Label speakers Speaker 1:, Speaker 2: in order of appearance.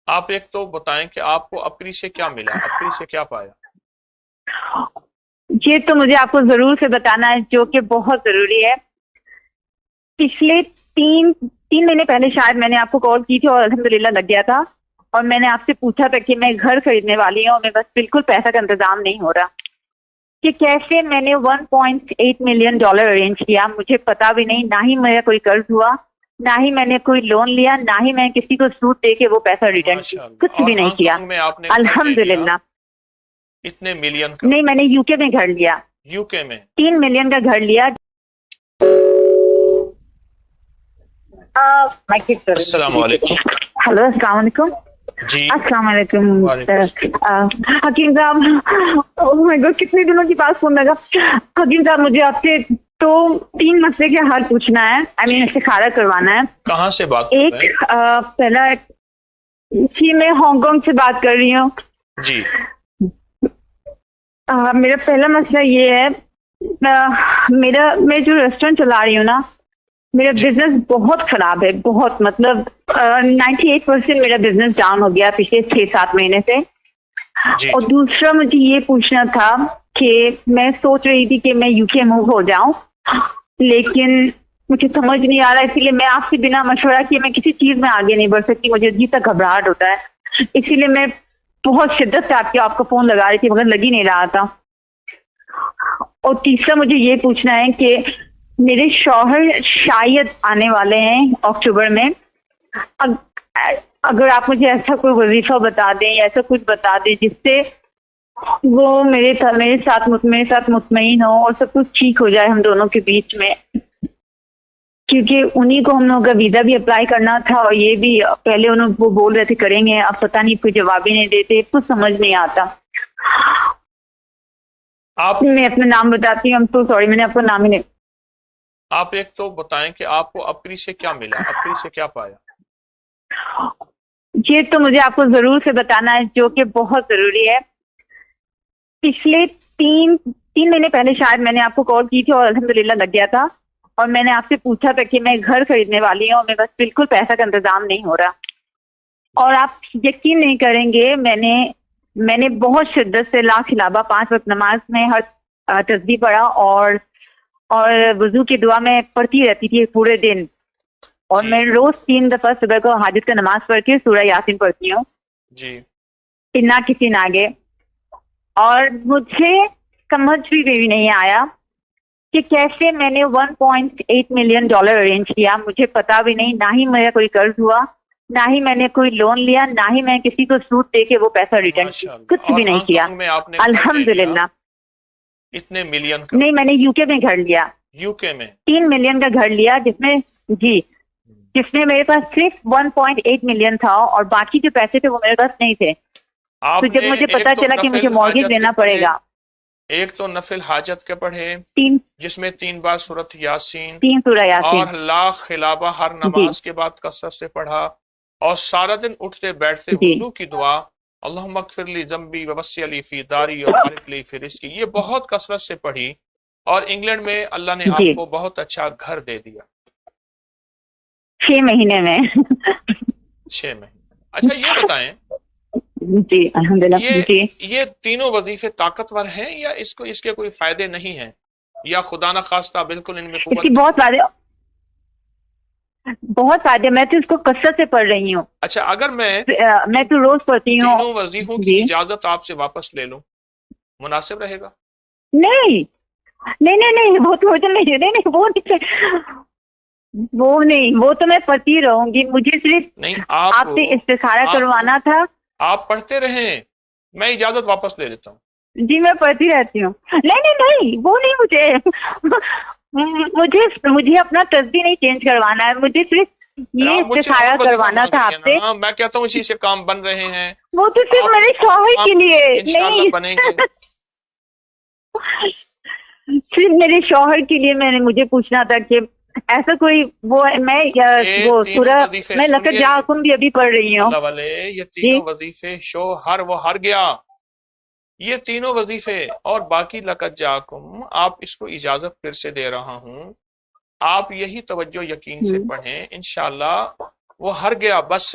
Speaker 1: آپ ایک تو بتائیں کہ آپ کو اپری سے کیا ملا، اپری سے کیا پایا؟
Speaker 2: یہ تو مجھے آپ کو ضرور سے بتانا ہے جو کہ بہت ضروری ہے۔ پچھلے تین مہینے پہلے شاید میں نے آپ کو کال کی تھی اور الحمدللہ لگ گیا تھا، اور میں نے آپ سے پوچھا تھا کہ میں گھر خریدنے والی ہوں، میرے بس بالکل پیسہ کا انتظام نہیں ہو رہا کہ کیسے میں نے $1.8 ملین ارینج کیا، مجھے پتا بھی نہیں، نہ ہی میرا کوئی قرض ہوا، نہ ہی میں نے کوئی لون لیا، نہ ہی میں کسی کو سود دے کے وہ پیسہ ریٹرن کی،
Speaker 1: ماشاء اللہ،
Speaker 2: کچھ
Speaker 1: اور
Speaker 2: بھی نہیں
Speaker 1: ہانگ
Speaker 2: کیا
Speaker 1: کانگ میں آپ نے گھر لے لیا
Speaker 2: الحمدللہ۔
Speaker 1: اتنے ملین کا؟
Speaker 2: نہیں، میں نے UK میں گھر لیا،
Speaker 1: یو کے میں؟
Speaker 2: 3 ملین کا گھر لیا۔
Speaker 1: السلام علیکم۔
Speaker 2: ہلو، السلام علیکم۔
Speaker 1: جی
Speaker 2: السلام علیکم
Speaker 1: وعلیکم
Speaker 2: حکیم صاحب، کتنے دنوں کی بات فون لگا۔ حکیم صاحب، مجھے آپ سے تو 3 مسئلے کے حل پوچھنا ہے،
Speaker 1: جی،
Speaker 2: استخارہ کروانا ہے۔
Speaker 1: کہاں سے بات کر
Speaker 2: ایک
Speaker 1: رہے ہیں؟
Speaker 2: پہلا جی، میں ہانگ کانگ سے بات کر رہی ہوں۔
Speaker 1: جی
Speaker 2: میرا پہلا مسئلہ یہ ہے، میں جو ریسٹورینٹ چلا رہی ہوں نا، میرا
Speaker 1: جی
Speaker 2: بزنس بہت خراب ہے، بہت، مطلب 98% میرا بزنس ڈاؤن ہو گیا پچھلے 6-7 مہینے سے۔
Speaker 1: جی
Speaker 2: اور دوسرا مجھے یہ پوچھنا تھا کہ میں سوچ رہی تھی کہ میں UK موو ہو جاؤں، لیکن مجھے سمجھ نہیں آ رہا، اسی لیے میں آپ سے بنا مشورہ کیے میں کسی چیز میں آگے نہیں بڑھ سکتی، مجھے عجیب سا گھبراہٹ ہوتا ہے، اسی لیے میں بہت شدت سے آپ کا فون لگا رہی تھی مگر لگ ہی نہیں رہا تھا۔ اور تیسرا مجھے یہ پوچھنا ہے کہ میرے شوہر شاید آنے والے ہیں اکتوبر میں، اگر آپ مجھے ایسا کوئی وظیفہ بتا دیں یا ایسا کچھ بتا دیں جس سے وہ میرے ساتھ مطمئن ہو اور سب کچھ ٹھیک ہو جائے ہم دونوں کے بیچ میں، کیونکہ انہی کو ہم لوگوں کا ویزا بھی اپلائی کرنا تھا، اور یہ بھی پہلے وہ بول رہے تھے کریں گے، اب پتہ نہیں کوئی جواب ہی نہیں دیتے، کچھ سمجھ نہیں آتا۔
Speaker 1: آپ
Speaker 2: میں اپنا نام بتاتی ہوں، تو سوری میں نے آپ کا نام ہی نہیں۔
Speaker 1: آپ ایک تو بتائیں کہ آپ کو اپری سے کیا ملا، اپری سے کیا پایا؟
Speaker 2: یہ تو مجھے آپ کو ضرور سے بتانا ہے جو کہ بہت ضروری ہے۔ پچھلے تین مہینے پہلے شاید میں نے آپ کو کال کی تھی اور الحمدللہ لگ گیا تھا، اور میں نے آپ سے پوچھا تھا کہ میں گھر خریدنے والی ہوں، میرے بس بالکل پیسہ کا انتظام نہیں ہو رہا، اور آپ یقین نہیں کریں گے، میں نے بہت شدت سے لا خلابہ 5 وقت نماز میں ہر تسبیح پڑھا، اور وضو کی دعا میں پڑھتی رہتی تھی پورے دن، اور
Speaker 1: جی
Speaker 2: میں روز 3 دفعہ صبح کو حاجت کا نماز پڑھ کے سورہ یاسین پڑھتی ہوں،
Speaker 1: جی
Speaker 2: نہ کسی نہ آگے، اور مجھے سمجھ بھی نہیں آیا کہ کیسے میں نے $1.8 ملین ارینج کیا، مجھے پتا بھی نہیں، نہ ہی میرا کوئی قرض ہوا، نہ ہی میں نے کوئی لون لیا، نہ ہی میں کسی کو سود دے کے وہ پیسہ ریٹرن کی،
Speaker 1: ماشاء اللہ،
Speaker 2: کچھ
Speaker 1: اور
Speaker 2: بھی نہیں
Speaker 1: ہانگ
Speaker 2: کیا
Speaker 1: کانگ میں آپ نے گھر لے لیا
Speaker 2: الحمدللہ۔
Speaker 1: اتنے ملین کا؟
Speaker 2: نہیں، میں نے UK میں گھر لیا،
Speaker 1: یو کے میں؟
Speaker 2: 3 ملین کا گھر لیا، جس میں میرے پاس صرف 1.8 ملین تھا، اور باقی جو پیسے تھے وہ میرے پاس نہیں تھے، تو
Speaker 1: آپ
Speaker 2: جب
Speaker 1: نے
Speaker 2: مجھے
Speaker 1: ایک
Speaker 2: پتا
Speaker 1: تو
Speaker 2: چلا کہ مجھے
Speaker 1: نفل
Speaker 2: مارگیج
Speaker 1: حاجت کے
Speaker 2: دینا پڑے
Speaker 1: پڑھے،
Speaker 2: گا،
Speaker 1: ایک تو نفل حاجت کے پڑھے
Speaker 2: تین
Speaker 1: جس میں 3 بار سورۃ یاسین،
Speaker 2: تین سورہ یاسین،
Speaker 1: اور لا خلابہ ہر
Speaker 2: جی
Speaker 1: نماز کے بعد کثرت سے پڑھا، اور سارا دن اٹھتے بیٹھتے
Speaker 2: جی
Speaker 1: وضو کی دعا، اللہم اغفر لی ذنبی ووسع لی فی داری اور بارک لی فی رزقی، یہ بہت کثرت سے پڑھی، اور انگلینڈ میں اللہ نے
Speaker 2: جی
Speaker 1: آپ کو بہت اچھا گھر دے دیا
Speaker 2: 6 مہینے میں
Speaker 1: 6 مہینے۔ اچھا یہ بتائیں،
Speaker 2: جی الحمدللہ جی۔
Speaker 1: یہ تینوں وظیفے طاقتور ہیں یا اس کے کوئی فائدے نہیں ہیں، یا خدا نخواستہ بالکل ان میں
Speaker 2: اس کی
Speaker 1: قوت نہیں؟
Speaker 2: بہت فائدے، میں تو اس کو کثرت سے پڑھ رہی ہوں،
Speaker 1: اچھا اگر میں
Speaker 2: میں
Speaker 1: ان
Speaker 2: تو روز پڑھتی ہوں۔
Speaker 1: تینوں وظیفوں کی
Speaker 2: جی
Speaker 1: اجازت آپ سے واپس لے لوں، مناسب رہے گا؟
Speaker 2: نہیں نہیں نہیں نہیں، وہ تو نہیں، نہیں وہ تو میں پڑھتی رہوں گی، مجھے صرف
Speaker 1: نہیں،
Speaker 2: آپ سے استخارہ کروانا تھا۔
Speaker 1: آپ پڑھتے رہیں، میں اجازت واپس لے لیتا ہوں۔
Speaker 2: جی میں پڑھتی رہتی ہوں، نہیں نہیں نہیں، وہ نہیں، مجھے اپنا تصویر نہیں چینج کروانا ہے، مجھے صرف یہ
Speaker 1: آپ مجھ سے اور
Speaker 2: استخارہ
Speaker 1: وظیفہ
Speaker 2: کروانا
Speaker 1: مانگ
Speaker 2: تھا
Speaker 1: رہی ہیں
Speaker 2: آپ سے۔
Speaker 1: نا، میں کہتا ہوں اسی سے کام بن رہے ہیں،
Speaker 2: وہ تو صرف
Speaker 1: آپ
Speaker 2: میرے شوہر کے لیے
Speaker 1: انشاءاللہ
Speaker 2: نہیں،
Speaker 1: بنیں گے۔
Speaker 2: صرف میرے شوہر کے لیے مجھے پوچھنا تھا کہ ایسا کوئی
Speaker 1: یہ
Speaker 2: وہ
Speaker 1: تینوں
Speaker 2: سورہ،
Speaker 1: وظیفے
Speaker 2: میں لقد
Speaker 1: سنیے،
Speaker 2: جاءکم بھی ابھی پڑھ رہی ہوں۔
Speaker 1: اللہ والے، یہ
Speaker 2: جی
Speaker 1: تینوں وظیفے وہ ہر گیا، یہ تینوں وظیفے اور باقی لقد جاءکم، آپ اس کو اجازت پھر سے دے رہا ہوں، آپ یہی توجہ یقین سے پڑھیں، انشاءاللہ وہ ہر گیا، بس